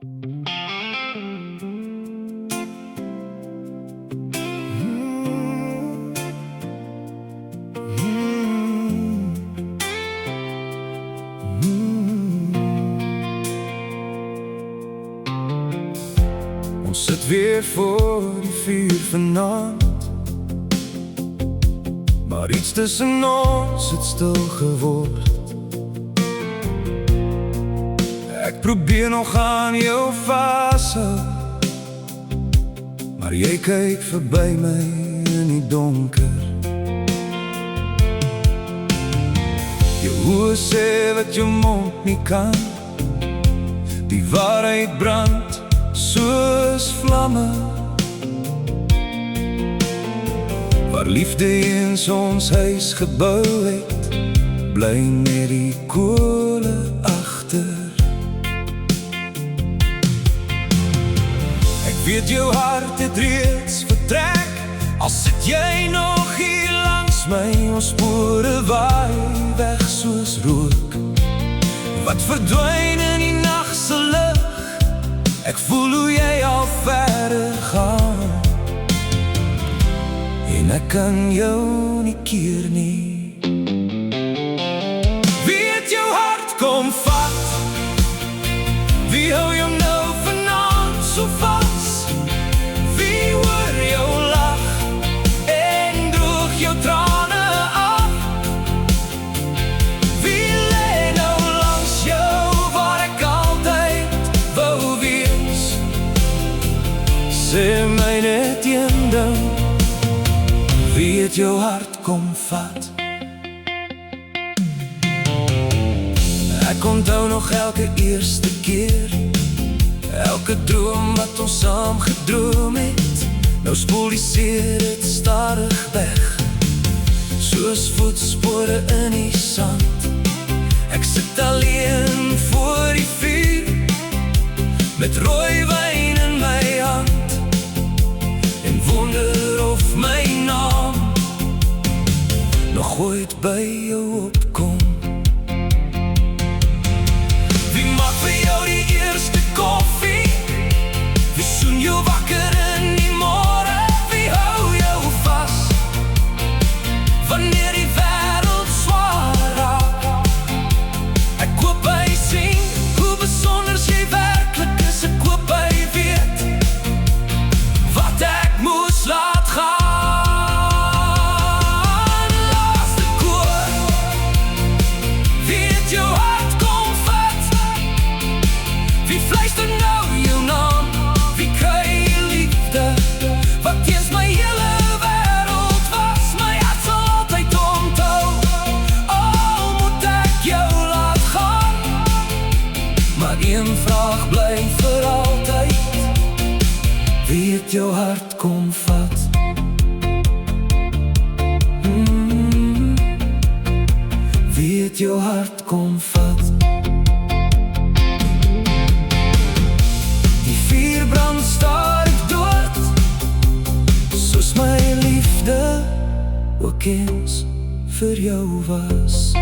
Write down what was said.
Ons sit weer voor die vuur vanaand, maar iets tussen ons het stil geword. Ek probeer nog aan jou vashou, maar jy kyk verby my in die donker. Jou oë sê wat jou mond nie kan, die waarheid brand soos vlamme. Waar liefde eens ons huis gebou het, bly net die kole agter. Ek weet jou hart het reeds vertrek, al sit jy nog hier langs my. Ons spore waai weg soos rook wat verdwyn in die nag se lig. Ek voel hoe jy al verder gaan, en ek kan jou nie keer nie. Wie het jou hart kom vat? Wie hou jou nou vanaand so vas? Wie hoor jou lach en droog jou trane af? Wie lê nou langs jou waar ek altyd wou wees? Sê my net een ding, wie het jou hart kom vat? Ek onthou nog elke eerste keer, elke droom wat ons saam gedroom het. Nou spoel die seer het stadig weg, soos voetspore in die sand. Ek sit alleen voor die vuur, met rooi wyn in my hand, en wonder of my naam nog ooit by jou opkom. Wie maak vir jou die eerste koffie? Wie soen jou wakker in die môre? Wie hou jou vas wanneer die wêreld swaar raak? Ek koop by sien hoe besonder jy werklik is. Ek koop by weet wat ek moes laat gaan. Laaste koor, wie het jou hart kom vat? Wie fluister nou jou naam? Wie kry liefde wat eens my hele wêreld was? My hart sal altyd onthou, al moet ek jou laat gaan. Maar een vraag bly vir altyd, wie het jou hart kom vat? Wie het jou hart kom vat? Die vuur brand stadig dood, soos my liefde ook eens vir jou was.